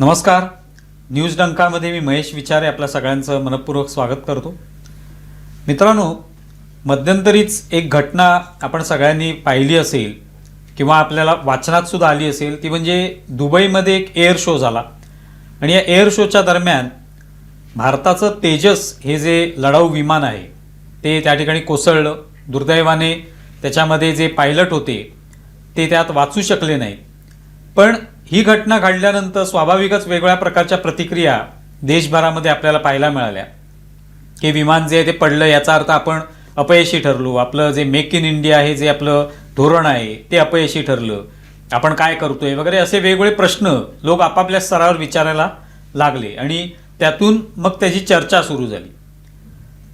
नमस्कार. न्यूज डंकामध्ये मी महेश विचारे आपल्या सगळ्यांचं मनपूर्वक स्वागत करतो. मित्रांनो, मध्यंतरीच एक घटना आपण सगळ्यांनी पाहिली असेल किंवा आपल्याला वाचनात सुद्धा आली असेल, ती म्हणजे दुबईमध्ये एक एअर शो झाला आणि या एअर शोच्या दरम्यान भारताचं तेजस हे जे लढाऊ विमान आहे ते त्या ठिकाणी कोसळलं. दुर्दैवाने त्याच्यामध्ये जे पायलट होते ते त्यात वाचू शकले नाही. पण ही घटना घडल्यानंतर स्वाभाविकच वेगवेगळ्या प्रकारच्या प्रतिक्रिया देशभरामध्ये आपल्याला पाहायला मिळाल्या की विमान जे आहे ते पडलं, याचा अर्थ आपण अपयशी ठरलो, आपलं जे मेक इन इंडिया आहे जे आपलं धोरण आहे ते अपयशी ठरलं, आपण काय करतोय वगैरे असे वेगवेगळे प्रश्न लोक आपापल्या स्तरावर विचारायला लागले आणि त्यातून मग त्याची चर्चा सुरू झाली.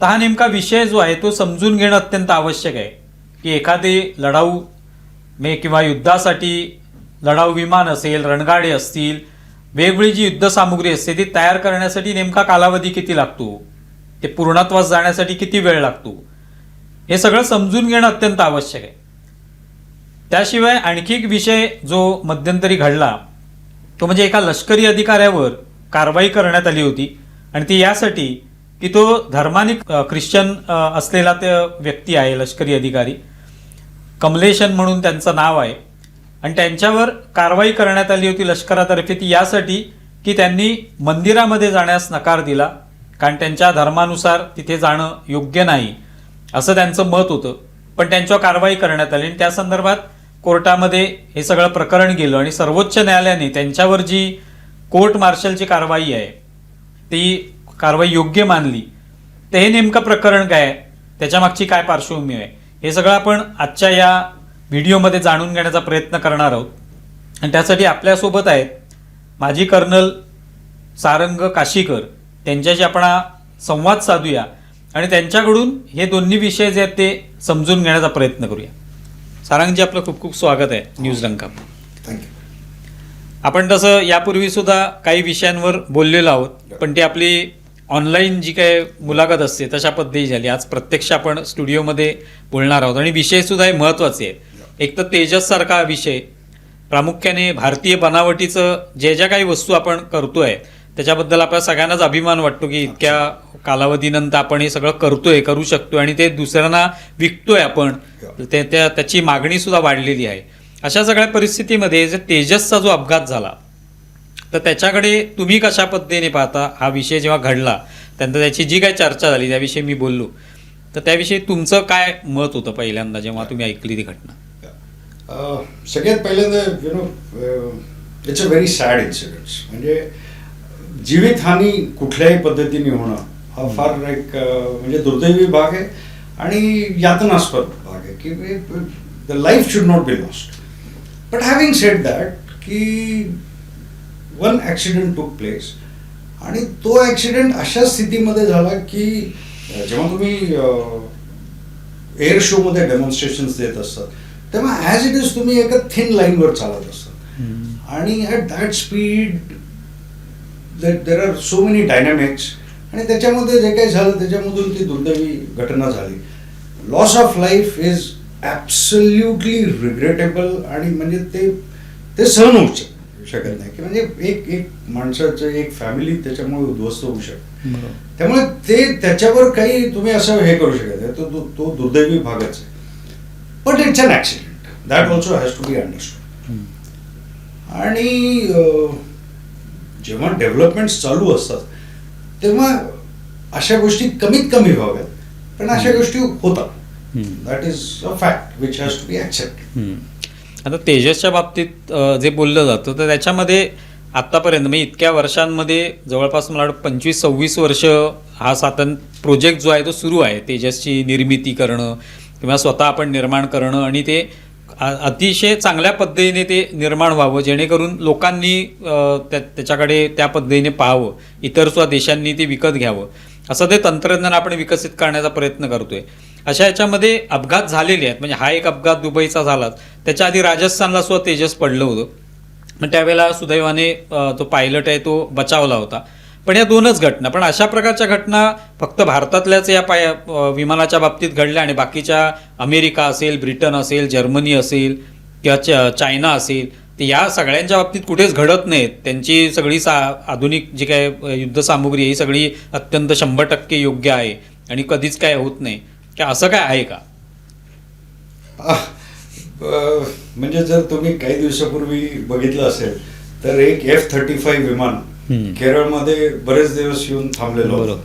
तर हा नेमका विषय जो आहे तो समजून घेणं अत्यंत आवश्यक आहे की एखादे लढाऊ किंवा युद्धासाठी लढाऊ विमान असेल, रणगाडे असतील, वेगवेगळी जी युद्धसामुग्री असते ती तयार करण्यासाठी नेमका कालावधी किती लागतो, ते पूर्णत्वास जाण्यासाठी किती वेळ लागतो, हे सगळं समजून घेणं अत्यंत आवश्यक आहे. त्याशिवाय आणखी एक विषय जो मध्यंतरी घडला तो म्हणजे एका लष्करी अधिकाऱ्यावर कारवाई करण्यात आली होती आणि ती यासाठी की तो धर्माने ख्रिश्चन असलेला त्या व्यक्ती आहे, लष्करी अधिकारी कमलेशन म्हणून त्यांचं नाव आहे आणि त्यांच्यावर कारवाई करण्यात आली होती लष्करातर्फे. ती यासाठी की त्यांनी मंदिरामध्ये जाण्यास नकार दिला कारण त्यांच्या धर्मानुसार तिथे जाणं योग्य नाही असं त्यांचं मत होतं. पण त्यांच्यावर कारवाई करण्यात आली आणि त्या संदर्भात कोर्टामध्ये हे सगळं प्रकरण गेलं आणि सर्वोच्च न्यायालयाने त्यांच्यावर जी कोर्ट मार्शलची कारवाई आहे ती कारवाई योग्य मानली. तर हे नेमकं प्रकरण काय आहे, त्याच्यामागची काय पार्श्वभूमी आहे, हे सगळं आपण आजच्या या व्हिडिओमध्ये जाणून घेण्याचा प्रयत्न करणार आहोत. आणि त्यासाठी आपल्यासोबत आहेत माजी कर्नल सारंग काशीकर. त्यांच्याशी आपण संवाद साधूया आणि त्यांच्याकडून हे दोन्ही विषय जे आहेत ते समजून घेण्याचा प्रयत्न करूया. सारंगजी, आपलं खूप खूप स्वागत आहे न्यूज डंका. थँक्यू. आपण तसं यापूर्वी सुद्धा काही विषयांवर बोललेलो आहोत, पण ती आपली ऑनलाईन जी काय मुलाखत असते तशा पद्धती झाली. आज प्रत्यक्ष आपण स्टुडिओमध्ये बोलणार आहोत आणि विषय सुद्धा हे महत्त्वाचे आहे. एक तर तेजस सारखा विषय, प्रामुख्याने भारतीय बनावटीचं ज्या काही वस्तू आपण करतोय त्याच्याबद्दल आपल्या सगळ्यांनाच अभिमान वाटतो की इतक्या कालावधीनंतर आपण हे सगळं करतोय, करू शकतोय आणि ते दुसऱ्यांना विकतोय आपण. त्याची मागणी सुद्धा वाढलेली आहे. अशा सगळ्या परिस्थितीमध्ये जे तेजसचा जो अपघात झाला तर त्याच्याकडे तुम्ही कशा पद्धतीने पाहता? हा विषय जेव्हा घडला त्यानंतर त्याची जी काही चर्चा झाली त्याविषयी मी बोललो, तर त्याविषयी तुमचं काय मत होतं पहिल्यांदा जेव्हा तुम्ही ऐकली ती घटना? सगळ्यात पहिल्यांदा it's a very sad incident. म्हणजे जीवितहानी कुठल्याही पद्धतीने होणं हा फार एक म्हणजे दुर्दैवी भाग आहे आणि यातनास्पद भाग आहे की the life should not be lost. But having sed that की वन ॲक्सिडेंट टूक प्लेस आणि तो ॲक्सिडेंट अशा स्थितीमध्ये झाला की जेव्हा तुम्ही एअर शोमध्ये डेमॉन्स्ट्रेशन्स देत असतात तेव्हा ॲज इट इज तुम्ही एका थिन लाईनवर चालत असतात आणि at that speed there are so many dynamics आणि त्याच्यामध्ये जे काही झालं त्याच्यामधून ती दुर्दैवी घटना झाली. Loss of life is absolutely regrettable आणि म्हणजे ते सहन होऊ शकत नाही की म्हणजे एक माणसाचं एक फॅमिली त्याच्यामुळे उद्ध्वस्त होऊ शकते. त्यामुळे ते त्याच्यावर काही तुम्ही असं हे करू शकत नाही. तो दुर्दैवी भागच आहे. But it's an accident that also has to be understood. आणि जेव्हा डेव्हलपमेंट्स चालू असतात तेव्हा अशा गोष्टी कमीत कमी व्हाव्यात, पण अशा गोष्टी होतात. That is a fact which has to be accepted. आता तेजसच्या बाबतीत जे बोललं जातं तर त्याच्यामध्ये आत्तापर्यंत म्हणजे इतक्या वर्षांमध्ये जवळपास मला वाटतं 25-26 वर्ष हा प्रोजेक्ट जो आहे तो सुरू आहे. तेजसची निर्मिती करणं किंवा स्वतः आपण निर्माण करणं आणि ते अतिशय चांगल्या पद्धतीने ते निर्माण व्हावं जेणेकरून लोकांनी त्याच्याकडे त्या पद्धतीने पाहावं, इतर सुद्धा देशांनी ते विकत घ्यावं, असं ते तंत्रज्ञान आपण विकसित करण्याचा प्रयत्न करतोय. अशा याच्यामध्ये अपघात झालेले आहेत. म्हणजे हा एक अपघात दुबईचा झालाच, त्याच्या आधी राजस्थानला सुद्धा तेजस पडलं होतं. मग त्यावेळेला सुदैवाने तो पायलट आहे तो बचावला होता. पण या दोनच घटना, पण अशा प्रकारच्या घटना फक्त भारतातल्याच या विमानाच्या बाबतीत घडल्या आणि बाकीच्या अमेरिका असेल, ब्रिटन असेल, जर्मनी असेल किंवा चायना असेल, ते या सगळ्यांच्या बाबतीत कुठेच घडत नाहीत. त्यांची सगळी आधुनिक जी काय युद्धसामुग्री आहे ही सगळी अत्यंत 100% योग्य आहे आणि कधीच काय होत नाही, की असं काय आहे का? म्हणजे जर तुम्ही काही दिवसापूर्वी बघितलं असेल तर एक F-35 विमान केरळमध्ये बरेच दिवस येऊन थांबलेलं होतं.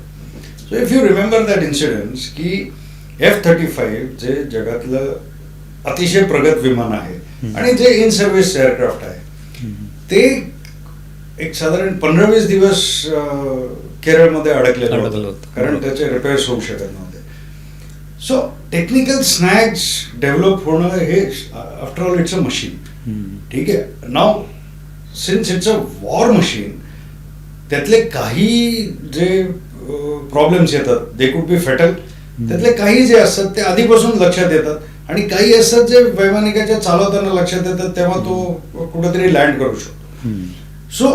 So if you remember that incidents की F-35 जे जगातलं अतिशय प्रगत विमान आहे आणि जे इन सर्व्हिस एअरक्राफ्ट आहे ते एक साधारण 15-20 दिवस केरळमध्ये अडकलेलं होतं कारण त्याचे रिपेअर्स होऊ शकत नव्हते. सो टेक्निकल स्नॅग्स डेव्हलप होणं हे after all it's a machine. ठीक आहे, now since it's a war machine, त्यातले काही जे प्रॉब्लेम्स येतात दे कुड बी फेटल. त्यातले काही जे असतात ते आधीपासून लक्षात येतात आणि काही असतात जे वैमानिकाच्या चालवताना लक्षात येतात तेव्हा तो कुठेतरी लँड करू शकतो. सो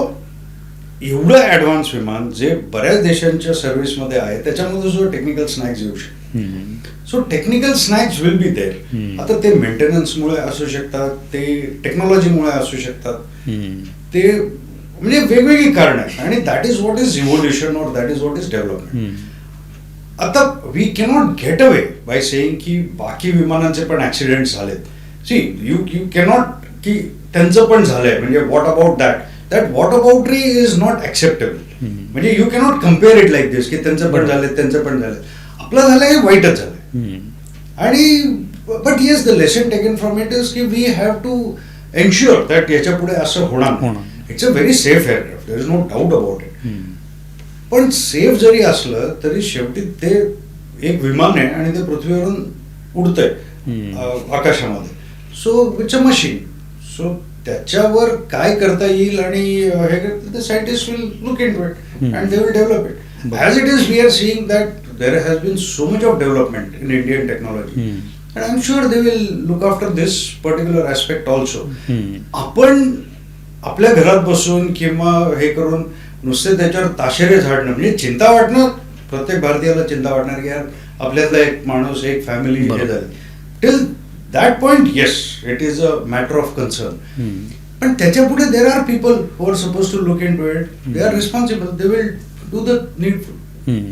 एवढं ऍडव्हान्स विमान जे बऱ्याच देशांच्या सर्व्हिसमध्ये आहे त्याच्यामध्ये सुद्धा टेक्निकल स्नॅक्स येऊ शकतात. So technical snacks will be there. आता ते मेंटेनन्समुळे असू शकतात, ते टेक्नॉलॉजीमुळे असू शकतात, ते म्हणजे वेगवेगळी कारण आहेत आणि that is what is evolution और that is what is development. आता we cannot get away by saying की बाकी विमानांचे पण ऍक्सिडेंट झालेत. सी यू कॅनॉट की त्यांचं पण झालंय म्हणजे what about that whataboutery is not acceptable. म्हणजे you cannot compare it like this की त्यांचं पण झालंय त्यांचं पण झालंय, आपलं झालंय हे वाईटच झालंय. आणि but yes the lesson taken from it is की we have to ensure that याच्या पुढे असं होणार नाही. It's a very safe aircraft, there is no doubt about it. पण सेफ जरी असलं तरी शेवटी ते एक विमान आहे आणि ते पृथ्वीवरून उडतंय आकाशामध्ये. So it's a machine. So त्याच्यावर काय करता येईल आणि हे scientist will look in to it and they will develop it. As it is we are seeing that there has been so much of development in Indian technology and I am sure they will look after this particular aspect also. आपण आपल्या घरात बसून किंवा हे करून नुसते त्याच्यावर ताशेरे झाडणं म्हणजे चिंता वाटणं, प्रत्येक भारतीयाला चिंता वाटणार की यार आपल्यातला एक माणूस एक फॅमिली हे झाली. Till that point yes it is a matter of concern. पण त्याच्या पुढे there are people who are suppose to look in to it, they are responsible, they will do the needful.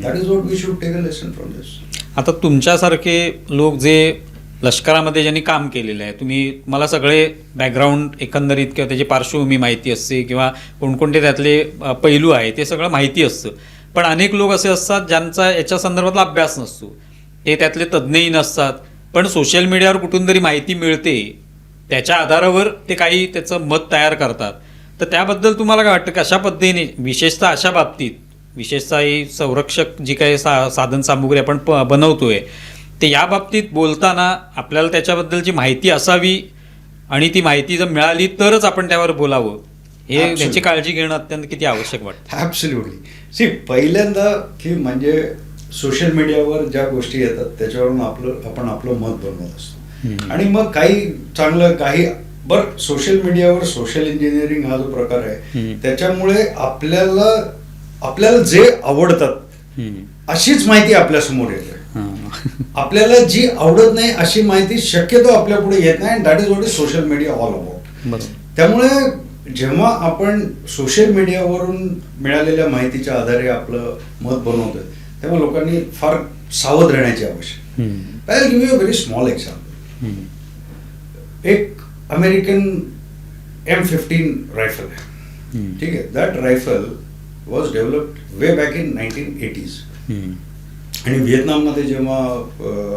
That is what we should take a lesson from this. आता तुमच्यासारखे लोक जे लष्करामध्ये ज्यांनी काम केलेलं आहे, तुम्ही मला सगळे बॅकग्राऊंड एकंदरीत किंवा त्याची पार्श्वभूमी माहिती असते किंवा कोणकोणते त्यातले पैलू आहे ते सगळं माहिती असतं. पण अनेक लोक असे असतात ज्यांचा याच्या संदर्भातला अभ्यास नसतो, ते त्यातले तज्ज्ञही नसतात, पण सोशल मीडियावर कुठून तरी माहिती मिळते त्याच्या आधारावर ते काही त्याचं मत तयार करतात. तर त्याबद्दल तुम्हाला काय वाटतं, कशा पद्धतीने विशेषतः अशा बाबतीत, विशेषतः ही संरक्षक जी काही साधन सामुग्री आपण बनवतोय ते या बाबतीत बोलताना आपल्याला त्याच्याबद्दलची माहिती असावी आणि ती माहिती जर मिळाली तरच आपण त्यावर बोलावं, हे त्याची काळजी घेणं अत्यंत किती आवश्यक वाटतं. ॲब्सोल्युटली. सी पहिल्यांदा की म्हणजे सोशल मीडियावर ज्या गोष्टी येतात त्याच्यावरून आपण आपलं मत बनवत असतो आणि मग काही चांगलं काही बरं सोशल मीडियावर सोशल इंजिनिअरिंग हा जो प्रकार आहे त्याच्यामुळे आपल्याला जे आवडतात अशीच माहिती आपल्यासमोर येते. आपल्याला जी आवडत नाही अशी माहिती शक्यतो आपल्या पुढे येत नाही. That is what is social media all about. त्यामुळे जेव्हा आपण सोशल मीडियावरून मिळालेल्या माहितीच्या आधारे आपलं मत बनवतोय तेव्हा लोकांनी फार सावध राहण्याची आवश्यकता. I will give you a very small example. एक अमेरिकन M15 रायफल आहे. ठीक आहे, that rifle was developed way back in 1980s. आणि व्हिएतनाममध्ये जेव्हा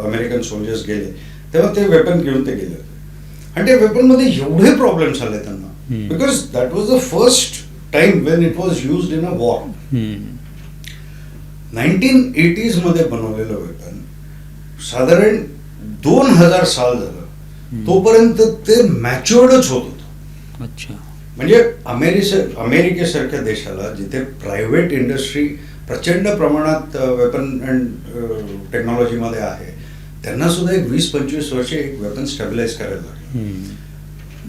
अमेरिकन सोल्जर्स गेले तेव्हा ते वेपन घेऊन ते गेले आणि त्या वेपनमध्ये एवढे प्रॉब्लेम्स आले त्यांना because that was the first time Wien it was used in a war. 1980s मध्ये बनवलेलं वेपन साधारण 2000 साल झालं तोपर्यंत ते मॅच्युअर्डच होत होतं. अच्छा. म्हणजे अमेरिकेसारख्या देशाला जिथे प्रायव्हेट इंडस्ट्री प्रचंड प्रमाणात वेपन अँड टेक्नॉलॉजीमध्ये आहे त्यांना सुद्धा एक 20-25 वर्षे एक वेपन स्टॅबिलाइज करायला लागले.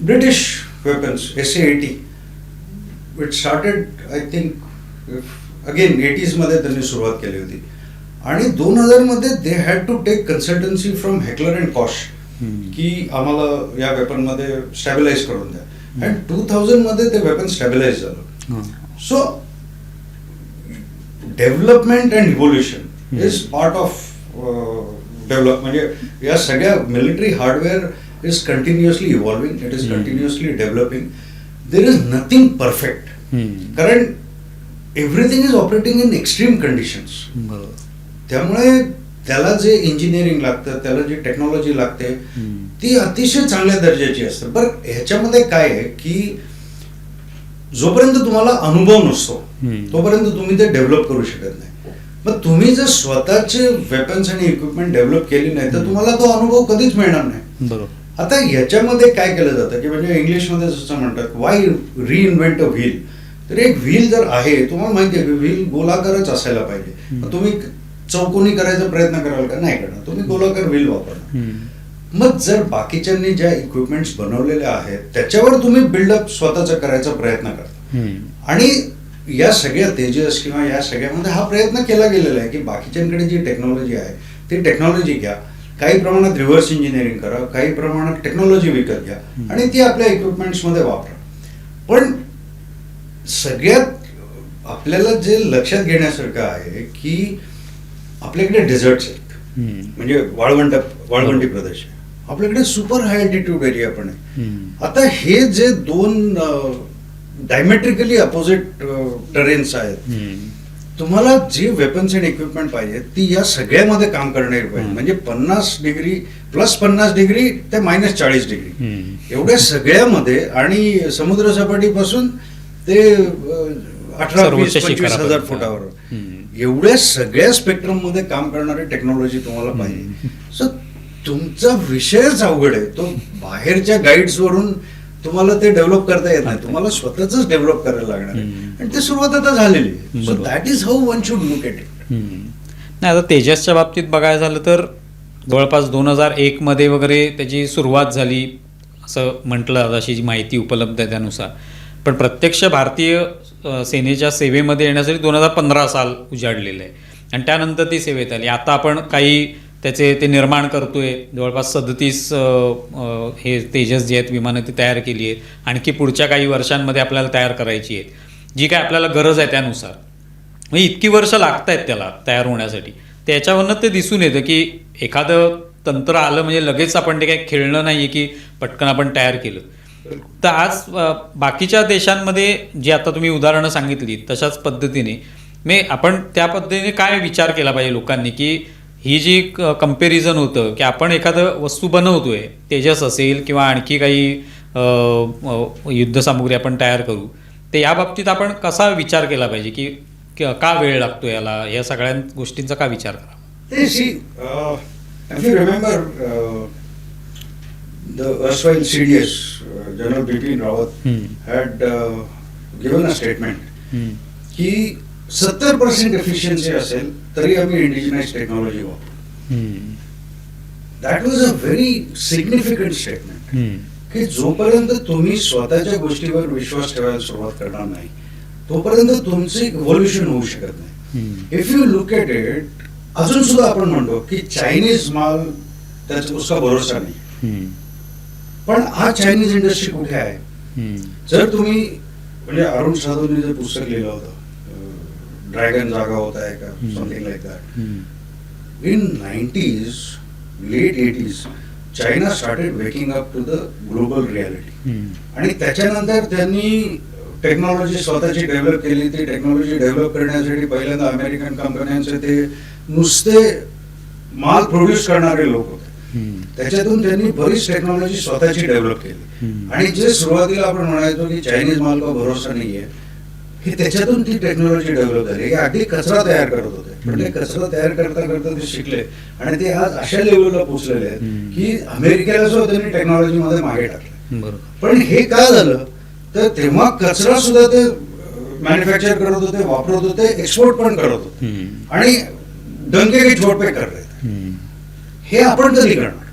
British weapons SA-80 it started I think again 80s मध्ये त्यांनी सुरुवात केली होती आणि 2000 मध्ये they had to take consultancy from Heckler and Koch की आम्हाला या वेपनमध्ये स्टॅबिलाइज करून द्या. आणि 2000 मध्ये ते वेपन स्टॅबिलाइज झालं. So development and evolution is part of develop. म्हणजे या सगळ्या military hardware is continuously evolving, it is continuously developing. There is nothing perfect, कारण everything is operating in extreme conditions. त्यामुळे त्याला जे इंजिनिअरिंग लागतं, त्याला जी टेक्नॉलॉजी लागते ती अतिशय चांगल्या दर्जाची असते. बरं ह्याच्यामध्ये काय आहे की जोपर्यंत तुम्हाला अनुभव नसतो तोपर्यंत तुम्ही ते डेव्हलप करू शकत नाही. मग तुम्ही जर स्वतःचे वेपन्स आणि इक्विपमेंट डेव्हलप केली नाही तर तुम्हाला तो अनुभव कधीच मिळणार नाही. बरोबर. आता याच्यामध्ये काय केलं जातं की म्हणजे इंग्लिशमध्ये जसं म्हणतात वाय रिइन्व्हेंट अ व्हील. तर एक व्हील जर आहे, तुम्हाला माहिती आहे की व्हील गोलाकारच असायला पाहिजे. मग तुम्ही चौकोनी करायचा प्रयत्न कराल का? नाही करणार, तुम्ही गोलाकार व्हील वापरणार. मग जर बाकीच्यांनी ज्या इक्विपमेंट्स बनवलेल्या आहेत त्याच्यावर तुम्ही बिल्डअप स्वतःचा करायचा प्रयत्न करता. आणि या सगळ्या तेजस किंवा या सगळ्यामध्ये हा प्रयत्न केला गेलेला आहे की बाकीच्यांकडे जी टेक्नॉलॉजी आहे ती टेक्नॉलॉजी घ्या, काही प्रमाणात रिव्हर्स इंजिनिअरिंग करा, काही प्रमाणात टेक्नॉलॉजी विकत घ्या आणि ती आपल्या इक्विपमेंट्समध्ये वापरा. पण सगळ्यात आपल्याला जे लक्षात घेण्यासारखं आहे की आपल्याकडे डेझर्ट्स आहेत, म्हणजे वाळवंटी प्रदेश आहे, आपल्याकडे सुपर हाय अल्टिट्यूड एरिया पण आहे. आता हे जे दोन डायमेट्रिकली अपोजिट टेरेन्स आहेत, तुम्हाला जी वेपन्स अँड इक्विपमेंट पाहिजे ती या सगळ्यामध्ये काम करणारी पाहिजे. म्हणजे 50 डिग्री प्लस 50 डिग्री ते मायनस 40 डिग्री एवढ्या सगळ्यामध्ये, आणि समुद्र सपाटीपासून ते 18-20-25 हजार फुटावर एवढ्या सगळ्या स्पेक्ट्रम मध्ये काम करणारी टेक्नॉलॉजी तुम्हाला पाहिजे. सो तुमचा विषयच अवघड आहे. तो बाहेरच्या गाईड्स वरून तुम्हाला ते डेव्हलप करता येत नाही, तुम्हाला स्वतःच डेव्हलप करायला लागणार आहे. आणि ते सुरुवात आता झालेली आहे. So that is how one should look at it. नाही, आता तेजसच्या बाबतीत बघायला झालं तर जवळपास 2001 मध्ये वगैरे त्याची सुरुवात झाली असं म्हटलं, अशी जी माहिती उपलब्ध आहे त्यानुसार. पण प्रत्यक्ष भारतीय सेनेच्या सेवेमध्ये येण्यासाठी 2015 साल उजाडलेलं आहे आणि त्यानंतर ती सेवेत आली. आता आपण काही त्याचे ते निर्माण करतोय, जवळपास 37 हे तेजस जे आहेत विमानं ती तयार केली आहेत. आणखी पुढच्या काही वर्षांमध्ये आपल्याला तयार करायची आहेत, जी काय आपल्याला गरज आहे त्यानुसार. म्हणजे इतकी वर्ष लागत आहेत त्याला तयार होण्यासाठी. त्याच्यावरनं ते दिसून येतं की एखादं तंत्र आलं म्हणजे लगेच आपण ते काही खेळणं नाही आहे की पटकन आपण तयार केलं. तर आज बाकीच्या देशांमध्ये जी आता तुम्ही उदाहरणं सांगितली तशाच पद्धतीने आपण त्या पद्धतीने काय विचार केला पाहिजे लोकांनी की ही जी कंपॅरिझन होतं की आपण एखादं वस्तू बनवतोय, तेजस असेल किंवा आणखी काही युद्धसामुग्री आपण तयार करू, तर या बाबतीत आपण कसा विचार केला पाहिजे की का वेळ लागतो याला, या सगळ्या गोष्टींचा का विचार करा? If you remember, the erstwhile CDS, General Bipin Rawat, had given a statement की 70% efficiency असेल तरी आम्ही इंडिजिनाइज टेक्नॉलॉजी वापरू. That was a very significant statement की जोपर्यंत तुम्ही स्वतःच्या गोष्टीवर विश्वास ठेवायला सुरुवात करणार नाही तोपर्यंत तुमचे इव्होल्युशन होऊ शकत नाही. If you look at it, अजून सुद्धा आपण म्हणतो की चायनीज माल त्याचा उसका भरोसा नाही. पण आज चायनीज इंडस्ट्री कुठे आहे? जर तुम्ही म्हणजे अरुण साधूंनी जे पुस्तक लिहिलं होतं ड्रॅगन जागा होता है का something like that, in 90s late 80s China started waking up to the global reality. आणि त्याच्यानंतर त्यांनी टेक्नॉलॉजी स्वतःची डेव्हलप केली. ती टेक्नॉलॉजी डेव्हलप करण्यासाठी पहिल्यांदा अमेरिकन कंपन्यांचे ते नुसते माल प्रोड्यूस करणारे लोक होते. त्याच्यातून त्यांनी बरीच टेक्नॉलॉजी स्वतःची डेव्हलप केली. आणि जे सुरुवातीला आपण म्हणायचो की चायनीज माल का भरोसा नाहीये, हे त्याच्यातून ती टेक्नॉलॉजी डेव्हलप झाली. हे अगदी कचरा तयार करत होते, पण ते कचरा तयार करता करता ते शिकले आणि ते आज अशा लेवलला पोहोचलेले आहेत की अमेरिकेला सुद्धा त्यांनी टेक्नॉलॉजीमध्ये मागे टाकले. पण हे का झालं तर तेव्हा कचरा सुद्धा ते मॅन्युफॅक्चर करत होते, वापरत होते, एक्सपोर्ट पण करत होते आणि डंके की छोट पे कर रहे. हे आपण कधी करणार?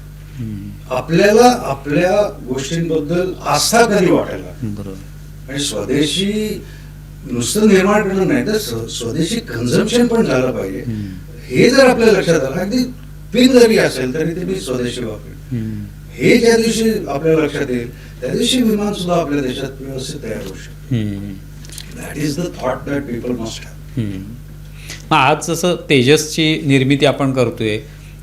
आपल्याला आपल्या गोष्टींबद्दल आस्था कधी वाटायला? आणि स्वदेशी नुसतं निर्माण करणं नाही तर स्वदेशी कन्झम्पशन पण झालं पाहिजे. हे जर आपल्या लक्षात आलं, अगदी पिन जरी असेल तरी ते मी स्वदेशी वापरेन, हे ज्या दिवशी आपल्या लक्षात येईल त्या दिवशी विमान सुद्धा आपल्या देशात व्यवस्थित तयार होऊ शकतं. That is the thought that people must have. मग आज जसं तेजसची निर्मिती आपण करतोय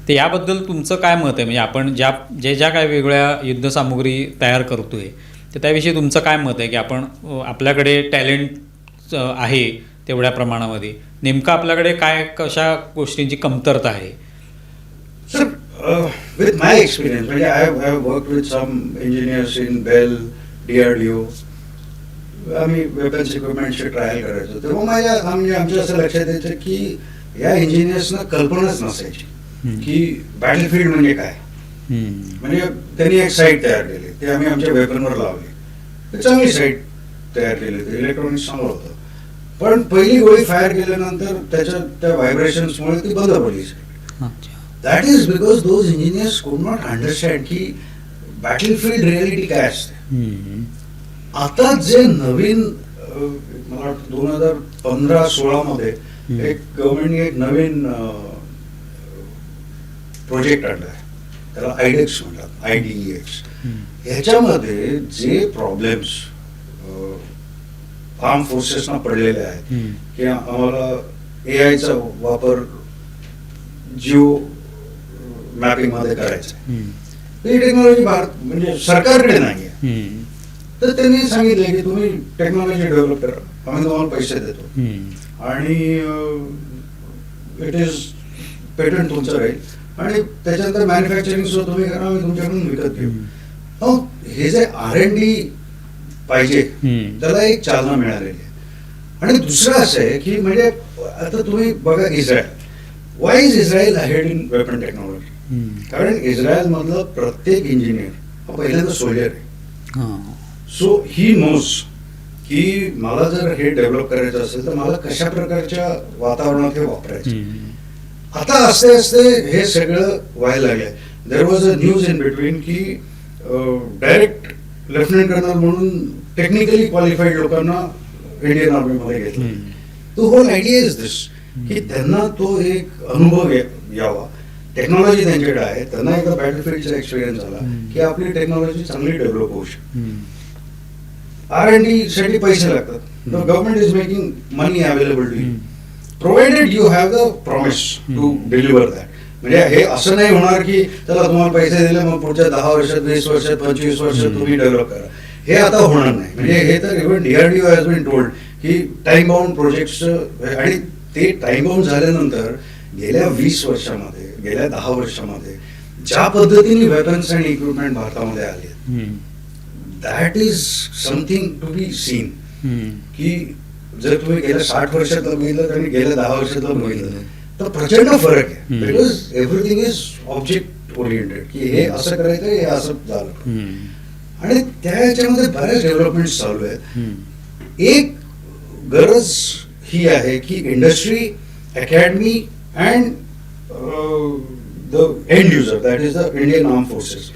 तर याबद्दल तुमचं काय मत आहे? म्हणजे आपण ज्या काय वेगळ्या युद्धसामुग्री तयार करतोय तर त्याविषयी तुमचं काय मत आहे की आपण आपल्याकडे टॅलेंट आहे तेवढ्या प्रमाणामध्ये, नेमकं आपल्याकडे कशा गोष्टींची कमतरता आहे? सर, with my experience, म्हणजे I have worked with some engineers in Bell, DRDO. आम्ही वेपन्स इक्विपमेंटची ट्रायल करायचो तेव्हा आमच्या असं लक्षात यायचं की या इंजिनियर्सना कल्पनाच नसायची की बॅटलफील्ड म्हणजे काय. म्हणजे त्यांनी एक साईट तयार केली, ते आम्ही आमच्या वेपनवर लावली, ते चांगली साईट तयार केली होती, इलेक्ट्रॉनिक्स चांगलं होतं. पण पहिली गोळी फायर केल्यानंतर त्या व्हायब्रेशन्समुळे ती बंद पडली site. That is because those engineers कुड नॉट अंडरस्टँड की बॅटलफील्ड रियालिटी काय असते. आता जे नवीन मला वाटतं 2015-16 मध्ये एक गव्हर्नमेंटने एक नवीन प्रोजेक्ट आणलाय, त्याला आयडेक्स म्हणतात, IDEX. ह्याच्यामध्ये जे प्रॉब्लेम्स आर्म फोर्सेसना पडलेले आहेत की आम्हाला AI चा वापर जिओ मॅपिंग मध्ये करायचा आहे, ही टेक्नॉलॉजी भारत म्हणजे सरकारकडे नाही आहे. तर त्यांनी सांगितलं की तुम्ही टेक्नॉलॉजी डेव्हलप करा, आम्ही तुम्हाला पैसे देतो आणि इट इज पेटंट तुमचं राहील आणि त्याच्यानंतर मॅन्युफॅक्चरिंग सुद्धा तुम्ही करा, आम्ही तुमच्याकडून विकत घेऊ. हे जे R&D पाहिजे त्याला एक चालना मिळालेली आहे. आणि दुसरं असं आहे की म्हणजे आता तुम्ही बघा Israel, Y is Israel ahead in weapon technology? कारण इस्रायल मधलं प्रत्येक इंजिनियर हा पहिल्यांदा सोल्जर आहे. सो ही नोज की मला जर हे डेव्हलप करायचं असेल तर मला कशा प्रकारच्या वातावरणात हे वापरायचं. आता असते असते हे सगळं व्हायला लागलंय. देर was a news in between की डायरेक्ट लेफ्टनंट कर्नल म्हणून टेक्निकली क्वालिफाईड लोकांना इंडियन आर्मीमध्ये घेतलं. तो होल आयडिया इज दिस की त्यांना तो एक अनुभव यावा, टेक्नॉलॉजी त्यांच्याकडे आहे, त्यांना एकदा बॅटलफील्डचा एक्सपिरियन्स झाला की आपली टेक्नॉलॉजी चांगली डेव्हलप होऊ शकते. R&D साठी पैसे लागतात. The government is making money available to you provided you have the promise to deliver that. म्हणजे हे असं नाही होणार की चला तुम्हाला पैसे दिले मग पुढच्या 10 वर्षात 20 वर्षात 25 वर्षात तुम्ही डेव्हलप करा, हे आता होणार नाही. म्हणजे हे तर even DRDO has been told की टाइम बाउंड प्रोजेक्ट्स, आणि ते टाइम बाउंड झाल्यानंतर गेल्या 20 वर्षामध्ये गेल्या 10 वर्षामध्ये ज्या पद्धतीने वेपन्स आणि इक्विपमेंट भारतामध्ये आले, that is something to be seen. की जर तुम्ही गेल्या 60 वर्षातलं बघितलं आणि गेल्या 10 वर्षातलं बघितलं तर प्रचंड फरक आहे. Because everything is object oriented की हे असं करायचं, हे असं झालं. आणि त्या ह्याच्यामध्ये बऱ्याच डेव्हलपमेंट चालू आहेत. एक गरज ही आहे की industry, academy and the end user, that is the Indian arm forces,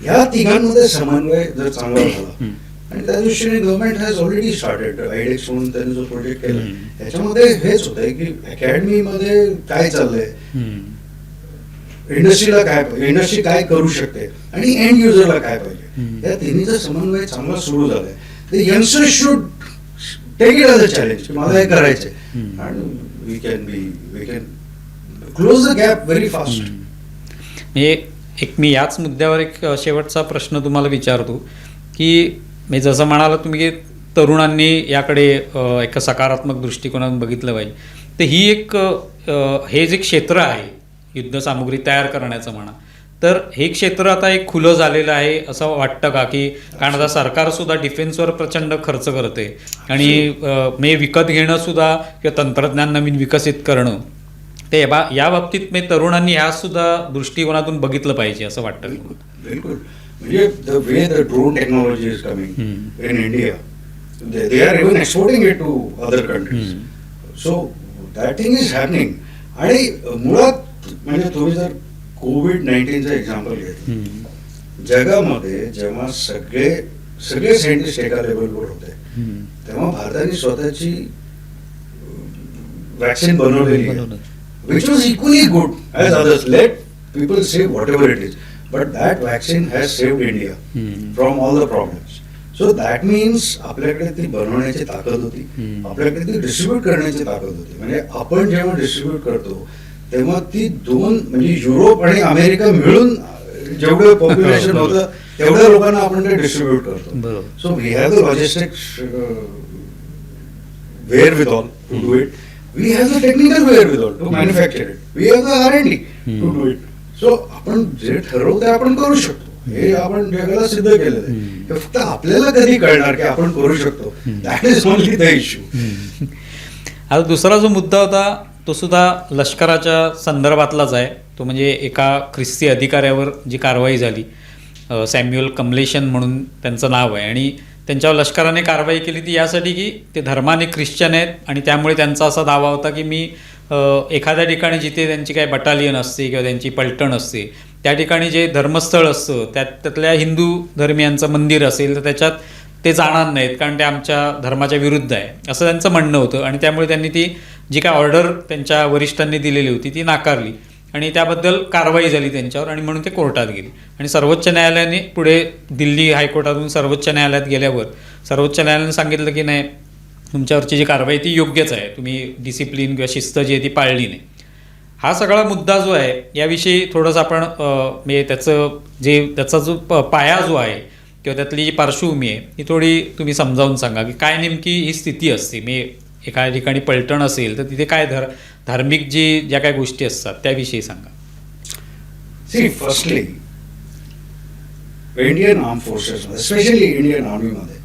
ह्या तिघांमध्ये समन्वय जर चांगला झाला आणि त्या दृष्टीने government has already started Iodex म्हणून त्यांनी जो प्रोजेक्ट केला त्याच्यामध्ये हेच होत आहे की अकॅडमीमध्ये काय चाललंय, इंडस्ट्रीला काय, इंडस्ट्री काय करू शकते आणि एंड युजरला काय पाहिजे, या तिन्हीचा समन्वय चांगला सुरू झालाय. The youngsters should take it as a challenge की मला हे करायचंय आणि we can close the gap very fast. मी याच मुद्द्यावर एक शेवटचा प्रश्न तुम्हाला विचारतो की मी जसं म्हणाला तुम्ही की तरुणांनी याकडे एक सकारात्मक दृष्टिकोनातून बघितलं पाहिजे, तर ही एक हे जे क्षेत्र आहे युद्धसामुग्री तयार करण्याचं म्हणा, तर हे क्षेत्र आता एक खुलं झालेलं आहे असं वाटतं का? की कारण आता सरकारसुद्धा डिफेन्सवर प्रचंड खर्च करते आणि विकत घेणं सुद्धा किंवा तंत्रज्ञान नवीन विकसित करणं, ते या बाबतीत मी तरुणांनी ह्या सुद्धा दृष्टिकोनातून बघितलं पाहिजे असं वाटतं. बिलकुल. म्हणजे the way the drone technology is coming in India, they are even exporting it to other countries. So that thing is happening. आणि मुळात म्हणजे तुम्ही जर COVID-19चं एक्झाम्पल घेतलं, जगामध्ये जेव्हा सगळे सायंटिस्ट एका लेवलवर होते तेव्हा भारताने स्वतःची वॅक्सिन बनवलेली आहे, which was equally good as others. Let people say whatever it is. But that vaccine has saved India from all the problems. So that means आपल्याकडे ती बनवण्याची ताकद होती, आपल्याकडे ती डिस्ट्रीब्यूट करण्याची ताकद होती. म्हणजे आपण जेव्हा डिस्ट्रीब्यूट करतो तेव्हा ती दोन म्हणजे युरोप आणि अमेरिका मिळून जेवढं पॉप्युलेशन होतं तेवढ्या लोकांना आपण ते डिस्ट्रीब्यूट करतो. So we have the logistics wherewithal to do it. We have the technical wherewithal to manufacture it. We have the R&D to do it. So आपण जे ठरवू ते आपण करू शकतो. हे आपण जगाला सिद्ध केलेलं आहे. हे फक्त आपल्याला कधी कळणार की आपण करू शकतो. That is only the issue. आता दुसरा जो मुद्दा होता तो सुद्धा लष्कराच्या संदर्भातलाच आहे. तो म्हणजे एका ख्रिस्ती अधिकाऱ्यावर जी कारवाई झाली, सॅम्युअल कमलेशन म्हणून त्यांचं नाव आहे, आणि त्यांच्यावर लष्कराने कारवाई केली ती यासाठी की ते धर्माने ख्रिश्चन आहेत आणि त्यामुळे त्यांचा असा दावा होता की मी एखाद्या ठिकाणी जिथे त्यांची काही बटालियन असते किंवा त्यांची पलटण असते त्या ठिकाणी जे धर्मस्थळ असतं त्यातल्या हिंदू धर्मियांचं मंदिर असेल तर त्याच्यात ते जाणार नाहीत कारण ते आमच्या धर्माच्या विरुद्ध आहे असं त्यांचं म्हणणं होतं. आणि त्यामुळे त्यांनी ती जी काय ऑर्डर त्यांच्या वरिष्ठांनी दिलेली होती ती नाकारली आणि त्याबद्दल कारवाई झाली त्यांच्यावर आणि म्हणून ते कोर्टात गेली. आणि सर्वोच्च न्यायालयाने पुढे दिल्ली हायकोर्टातून सर्वोच्च न्यायालयात गेल्यावर सर्वोच्च न्यायालयाने सांगितलं की नाही, तुमच्यावरची जी कारवाई ती योग्यच आहे, तुम्ही डिसिप्लिन किंवा शिस्त जी आहे ती पाळली नाही. हा सगळा मुद्दा जो आहे याविषयी थोडंसं आपण म्हणजे त्याचा जो पाया जो आहे किंवा त्यातली जी पार्श्वभूमी आहे ही थोडी तुम्ही समजावून सांगा की काय नेमकी ही स्थिती असते. मी एका ठिकाणी पलटण असेल तर तिथे काय धार्मिक ज्या काही गोष्टी असतात त्याविषयी सांगा. See, firstly Indian arm forces मध्ये, स्पेशली इंडियन आर्मी मध्ये,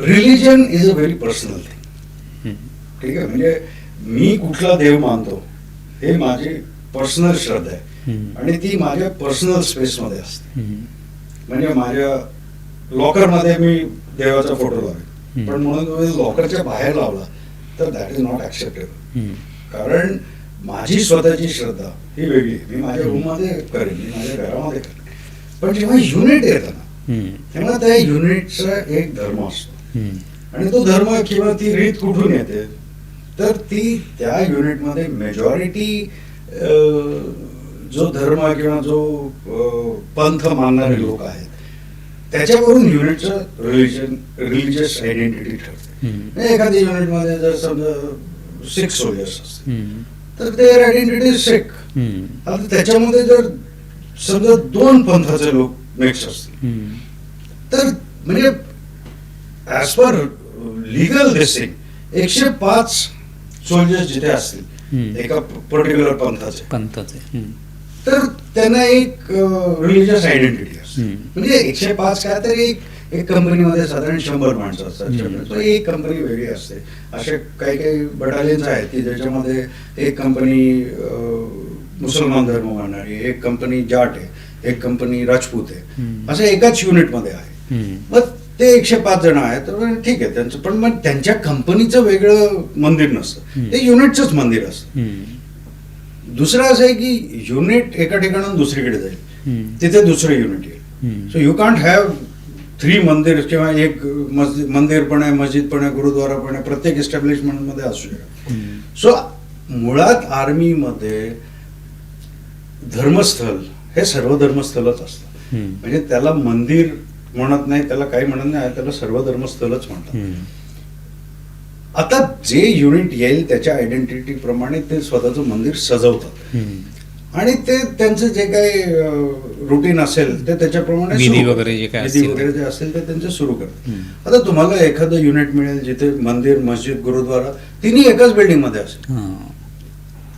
religion is a very personal thing. ठीक आहे, म्हणजे मी कुठला देव मानतो हे माझी पर्सनल श्रद्धा आहे आणि ती माझ्या पर्सनल स्पेस मध्ये असते. म्हणजे माझ्या लॉकरमध्ये मी देवाचा फोटो लावेल, पण म्हणून तुम्ही लॉकरच्या बाहेर लावला तर दॅट इज नॉट ऍक्सेप्टेबल. कारण माझी स्वतःची श्रद्धा ही वेगळी आहे. मी माझ्या रूममध्ये करेन, मी माझ्या घरामध्ये करेन, पण जेव्हा युनिट येतं ना तेव्हा त्या युनिटचा एक धर्म असतो आणि तो धर्म किंवा ती रीत कुठून येते तर ती त्या युनिटमध्ये मेजॉरिटी जो धर्म किंवा जो पंथ मानणारे लोक आहेत त्याच्यावरून युनिटचं रिलिजियस आयडेंटिटी ठरते. एखाद्या युनिटमध्ये जर समजा 6 सोल्जर्स असतील तर देअर आयडेंटिटी इज सिख. आता त्याच्यामध्ये जर समजा 2 पंथाचे लोक मिक्स असतील तर म्हणजे as per legal Dissing 105 soldiers जिथे असतील एका पर्टिक्युलर पंथाचे तर त्यांना एक रिलिजियस आयडेंटिटी असते. म्हणजे 105 काय तर एक कंपनीमध्ये साधारण 100 माणसं असतात, एक कंपनी वेगळी असते. असे काही काही बटालियन्स आहेत की ज्याच्यामध्ये एक कंपनी मुसलमान धर्म मानणारी, एक कंपनी जाट आहे, एक कंपनी राजपूत आहे, असं एकाच युनिटमध्ये आहे. मग ते 105 जण आहेत तर ठीक आहे त्यांचं, पण मग त्यांच्या कंपनीचं वेगळं मंदिर नसतं, ते युनिटचंच मंदिर असतं. दुसरं असं आहे की युनिट एका ठिकाणाहून दुसरीकडे जाईल, तिथे दुसरं युनिट येईल. सो यू कांट हॅव 3 मंदिर किंवा एक मंदिर पण आहे, मस्जिद पण आहे, गुरुद्वारा पण आहे, प्रत्येक एस्टॅब्लिशमेंट मध्ये असू शकत. सो मुळात आर्मीमध्ये धर्मस्थळ हे सर्व धर्मस्थळच असतं. म्हणजे त्याला मंदिर म्हणत नाही, त्याला काही म्हणत नाही, त्याला सर्व धर्मस्थळच म्हणतात. आता जे युनिट येईल त्याच्या आयडेंटिटी प्रमाणे ते स्वतःचं मंदिर सजवतात आणि ते त्यांचं जे काही रुटीन असेल ते त्याच्याप्रमाणे विधी वगैरे जे असेल ते त्यांचे सुरू करतात. आता तुम्हाला एखादं युनिट मिळेल जिथे मंदिर, मस्जिद, गुरुद्वारा तिन्ही एकाच बिल्डिंग मध्ये असेल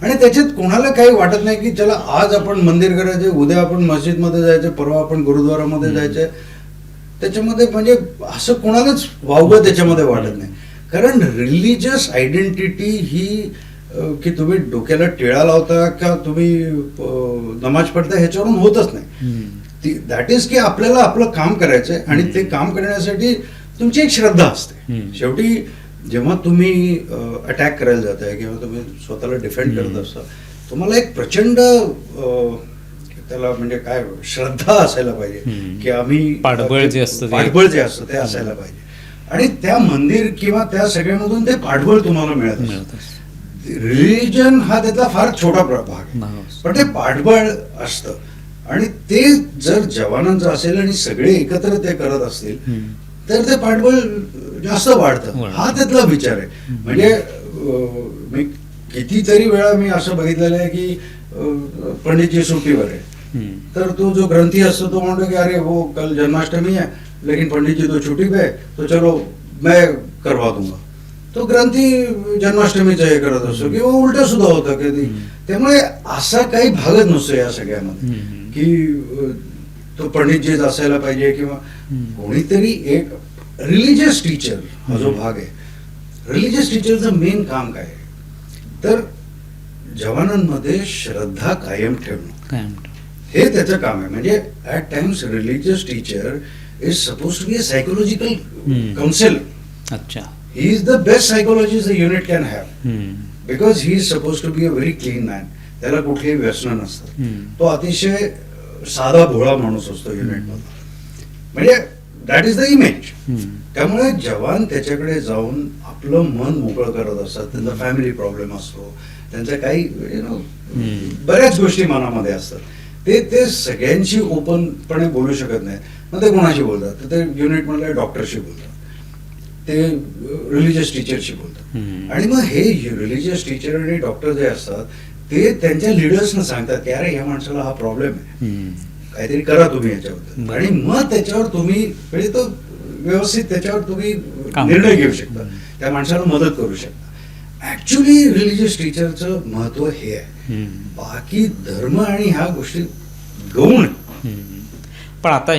आणि त्याच्यात कोणाला काही वाटत नाही की चला आज आपण मंदिर करायचे, उद्या आपण मस्जिद मध्ये जायचं, परवा आपण गुरुद्वारामध्ये जायचंय. त्याच्यामध्ये म्हणजे असं कोणालाच वावगं त्याच्यामध्ये वाटत नाही. कारण रिलिजियस आयडेंटिटी ही की तुम्ही डोक्याला टिळा लावता का तुम्ही नमाज पढता ह्याच्यावरून होतच नाही. दॅट इज की आपल्याला आपलं काम करायचंय आणि ते काम करण्यासाठी तुमची एक श्रद्धा असते. शेवटी जेव्हा तुम्ही अटॅक करायला जाताय किंवा तुम्ही स्वतःला डिफेंड करत असता तुम्हाला एक प्रचंड त्याला म्हणजे काय श्रद्धा असायला पाहिजे की आम्ही पाठबळ जे असतं ते असायला पाहिजे आणि त्या मंदिर किंवा त्या सगळ्यामधून ते पाठबळ तुम्हाला मिळत. रिलिजन हा त्यातला फार छोटा भाग आहे, पण ते पाठबळ असतं. आणि ते जर जवानांचं असेल आणि सगळे एकत्र ते करत असतील तर ते पाठबळ जास्त वाढतं. हा त्यातला विचार आहे. म्हणजे मी कितीतरी वेळा मी असं बघितलेलं आहे की पंडितजी सुट्टीवर आहे, तर तो जो ग्रंथी असतो तो म्हणतो की अरे वो कल जन्माष्टमी है लेकिन पंडित जी तो छुट्टी पे है तो चलो मैं करवा दूंगा. तो ग्रंथी जन्माष्टमीचं हे करत असतो किंवा उलट सुद्धा होतं कधी. त्यामुळे असा काही भागच नसतो या सगळ्यामध्ये की तो पंडितजीच असायला पाहिजे किंवा कोणीतरी एक रिलिजियस टीचर हा जो भाग आहे. रिलिजियस टीचरचं मेन काम काय आहे तर जवानांमध्ये श्रद्धा कायम ठेवणं हे त्याचं काम आहे. म्हणजे at times religious teacher is suppose to be a psychological council. अच्छा. He is the best psychologist the unit can have because he is suppose to be a very clean man. त्याला कुठलेही व्यसन नसतं. तो अतिशय साधा भोळा माणूस असतो युनिटमध्ये. म्हणजे दॅट इज द इमेज. त्यामुळे जवान त्याच्याकडे जाऊन आपलं मन मोकळं करत असतात. त्यांचा फॅमिली प्रॉब्लेम असतो, त्यांच्या काही बऱ्याच गोष्टी मनामध्ये असतात. ते सगळ्यांशी ओपनपणे बोलू शकत नाही. मग ते कोणाशी बोलतात तर ते युनिट मधल्या डॉक्टरशी बोलतात, ते रिलिजियस टीचरशी बोलतात. आणि मग हे रिलिजियस टीचर आणि डॉक्टर जे असतात ते त्यांच्या लिडर्सना सांगतात की अरे या माणसाला हा प्रॉब्लेम आहे, काहीतरी करा तुम्ही याच्याबद्दल. आणि मग त्याच्यावर तुम्ही म्हणजे तो व्यवस्थित त्याच्यावर तुम्ही निर्णय घेऊ शकता, त्या माणसाला मदत करू शकता. ऍक्च्युली रिलिजियस टीचरचं महत्व हे आहे. बाकी धर्म आणि ह्या गोष्टी गौण. पण आता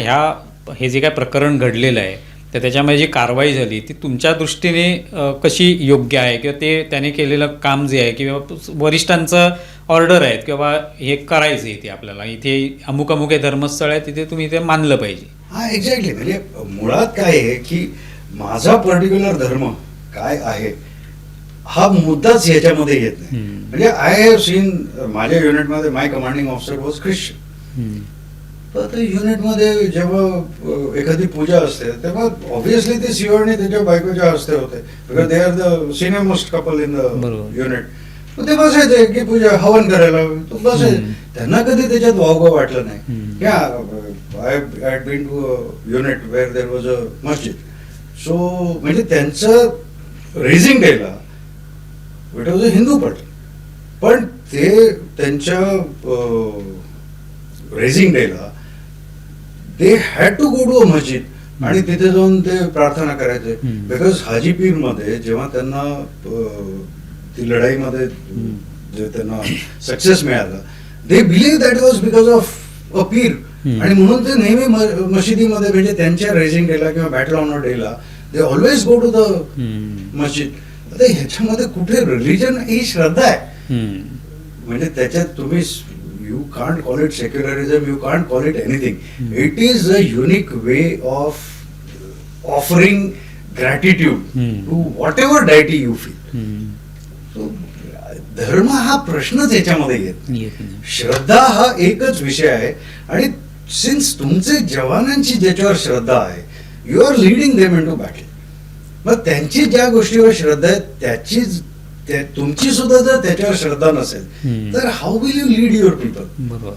हे जे काय प्रकरण घडलेलं आहे तर त्याच्यामध्ये जी कारवाई झाली ती तुमच्या दृष्टीने कशी योग्य आहे किंवा त्याने केलेलं काम जे आहे किंवा वरिष्ठांचं ऑर्डर आहेत किंवा हे करायचं आहे ते आपल्याला इथे अमुक अमुक हे धर्मस्थळ आहे तिथे तुम्ही ते मानलं पाहिजे. हा एक्झॅक्टली. म्हणजे मुळात काय आहे की माझा पर्टिक्युलर धर्म काय आहे हा मुद्दाच ह्याच्यामध्ये येत नाही. म्हणजे आय हॅव सीन माझ्या युनिटमध्ये माय कमांडिंग ऑफिसर वॉज ख्रिश्चन. तर ते युनिटमध्ये जेव्हा एखादी पूजा असते तेव्हा ऑब्व्हियसली ते सीओ आणि त्याच्या बायकोच्या हस्ते होते because they are the senior most couple in the unit. ते बसायचे की पूजा हवन करायला तो बसायचे. त्यांना कधी त्याच्यात वावगं वाटलं नाही. I had been to a unit where there was a मस्जिद. सो म्हणजे त्यांचं रेझिंग डेला इट वॉज अ हिंदू पट, पण ते त्यांच्या रेझिंग डेला they had to go to a मस्जिद आणि तिथे जाऊन ते प्रार्थना करायचे. बिकॉज हाजी पीर मध्ये जेव्हा त्यांना ती लढाईमध्ये जे त्यांना सक्सेस मिळाला they believe that was because of a peer. आणि म्हणून ते नेहमी मशिदीमध्ये म्हणजे त्यांच्या रेझिंग डेला किंवा बॅटल ऑनर डेला they always go to the मस्जिद. आता ह्याच्यामध्ये कुठे रिलिजन ही श्रद्धा आहे. म्हणजे त्याच्यात तुम्ही you can't call it secularism, you can't call it anything. It is a unique way of offering gratitude to whatever deity you feel. So, धर्म हा प्रश्नच याच्यामध्ये येत नाही. श्रद्धा हा एकच विषय आहे. आणि सिन्स तुमचे जवानांची ज्याच्यावर श्रद्धा आहे you are leading them into battle. मग त्यांची ज्या गोष्टीवर श्रद्धा आहे त्याचीच तुमची सुद्धा जर त्याच्यावर श्रद्धा नसेल तर how will you lead your people. बरोबर.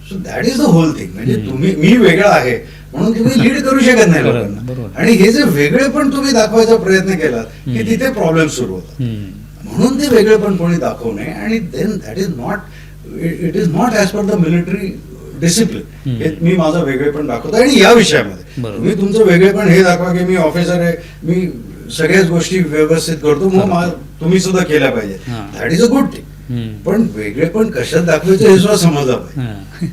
So that is the whole thing. म्हणजे तुम्ही मी वेगळा आहे म्हणून तुम्ही लीड करू शकत नाही लोकांना. आणि हे जे वेगळे पण तुम्ही दाखवायचा प्रयत्न केला की तिथे प्रॉब्लेम सुरू होतात. म्हणून ते वेगळे पण कोणी दाखवू नये. आणि then that is not it is not as per the military discipline. हे मी माझं वेगळे पण दाखवतो. आणि या विषयामध्ये तुम्ही तुमचं वेगळे पण हे दाखवा की मी ऑफिसर आहे, मी सगळ्याच गोष्टी व्यवस्थित करतो, मग तुम्ही सुद्धा केल्या पाहिजे. That is a good thing. पण वेगळे पण कशात दाखवायचं हे सुद्धा समजलं पाहिजे.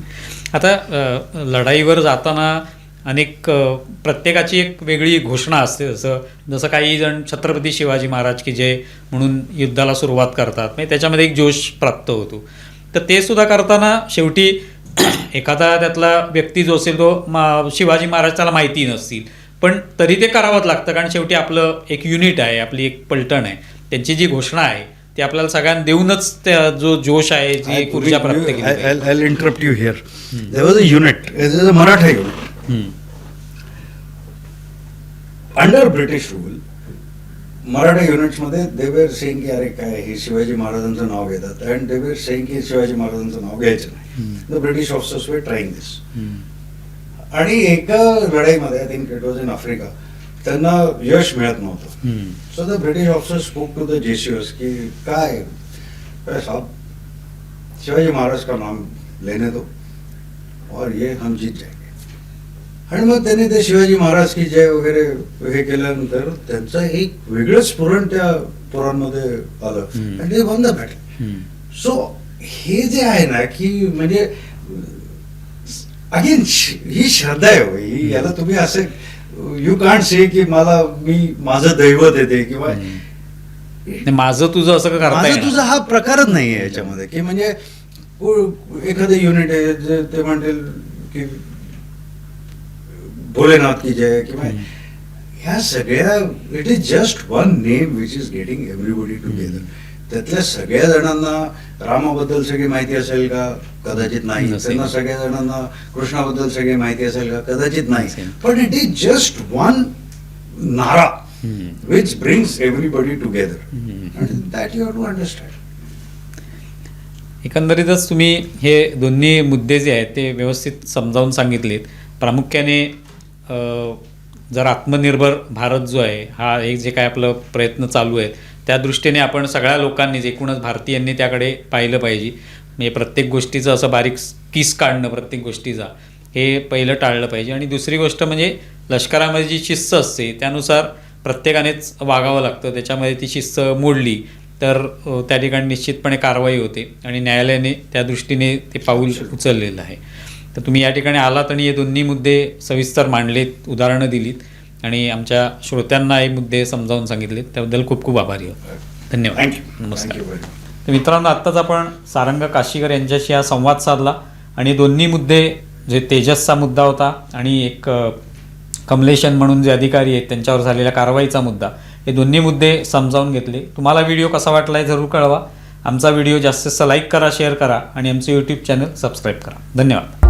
आता लढाईवर जाताना अनेक प्रत्येकाची एक वेगळी घोषणा असते. जसं काही जण छत्रपती शिवाजी महाराज की जय म्हणून युद्धाला सुरुवात करतात. म्हणजे त्याच्यामध्ये एक जोश प्राप्त होतो. तर ते सुद्धा करताना शेवटी एखादा त्यातला व्यक्ती जो असेल तो शिवाजी महाराज त्याला माहिती नसतील पण तरी ते करावंच लागतं कारण शेवटी आपलं एक युनिट आहे, आपली एक पलटण आहे. त्यांची जी घोषणा आहे ती आपल्याला सगळ्यांना देऊनच त्या जो जोश आहे जी एक ऊर्जा प्राप्त केली. I'll interrupt you here. There was a unit, it is a Maratha unit. Under British rule, Maratha युनिट्समध्ये दे वर सेइंग की अरे काय हे शिवाजी महाराजांचं नाव घेतात अँड दे वर सेइंग की शिवाजी महाराजांचं नाव घ्यायचं नाही. The British officers were trying this. आणि एका लढाईमध्ये I think it was in Africa त्यांना यश मिळत नव्हतं. So the British officer spoke to the जेसीओस की काय साहब शिवाजी महाराज का नाम लेने दो और ये हम जीत जाएंगे. आणि मग त्यांनी ते शिवाजी महाराज की जय वगैरे हे केल्यानंतर त्यांचं एक वेगळं स्फुरण त्या पोरांमध्ये आलं आणि ते वन द बॅटल. सो हे जे आहे ना की म्हणजे अगेन ही श्रद्धा आहे हो. ही याला तुम्ही असं यू कांट से की मी माझं दैवत येते किंवा माझं तुझं असं करता माझं येणार. तुझा हा प्रकारच नाही आहे याच्यामध्ये की म्हणजे एखादं युनिट आहे जे ते म्हणतील की भोलेनाथ की जय किंवा ह्या सगळ्या it is just one name which is getting everybody together. त्यातल्या सगळ्या जणांना रामाबद्दल सगळी माहिती असेल का? कदाचित नाही. त्यांना सगळ्या जणांना कृष्णाबद्दल सगळी माहिती असेल का? कदाचित नाही. पण इट इज जस्ट वन नारा which brings everybody together and that you have to understand. एकंदरीतच तुम्ही हे दोन्ही मुद्दे जे आहेत ते व्यवस्थित समजावून सांगितलेत. प्रामुख्याने जर आत्मनिर्भर भारत जो आहे हा एक जे काय आपलं प्रयत्न चालू आहेत त्या दृष्टीने आपण सगळ्या लोकांनीच एकूणच भारतीयांनी त्याकडे पाहिलं पाहिजे. म्हणजे प्रत्येक गोष्टीचं असं बारीक किस काढणं प्रत्येक गोष्टीचा हे पहिलं टाळलं पाहिजे. आणि दुसरी गोष्ट म्हणजे लष्करामध्ये जी शिस्त असते त्यानुसार प्रत्येकानेच वागावं लागतं. त्याच्यामध्ये ती शिस्त मोडली तर त्या ठिकाणी निश्चितपणे कारवाई होते आणि न्यायालयाने त्या दृष्टीने ते पाऊल उचललेलं आहे. तर तुम्ही या ठिकाणी आलात आणि हे दोन्ही मुद्दे सविस्तर मांडलेत, उदाहरणं दिलीत आणि आमच्या श्रोत्यांना हे मुद्दे समजावून सांगितलेत. त्याबद्दल खूप खूप आभारी आहोत. धन्यवाद. थँक्यू. नमस्कार. तर मित्रांनो, आत्ताच आपण सारंग काशीकर यांच्याशी हा संवाद साधला आणि दोन्ही मुद्दे जे तेजसचा मुद्दा होता आणि एक कमलेशन म्हणून जे अधिकारी आहेत त्यांच्यावर झालेल्या कारवाईचा मुद्दा, हे दोन्ही मुद्दे समजावून घेतले. तुम्हाला व्हिडिओ कसा वाटला आहे जरूर कळवा. आमचा व्हिडिओ जास्तीत जास्त लाईक करा, शेअर करा आणि आमचं यूट्यूब चॅनल सबस्क्राईब करा. धन्यवाद.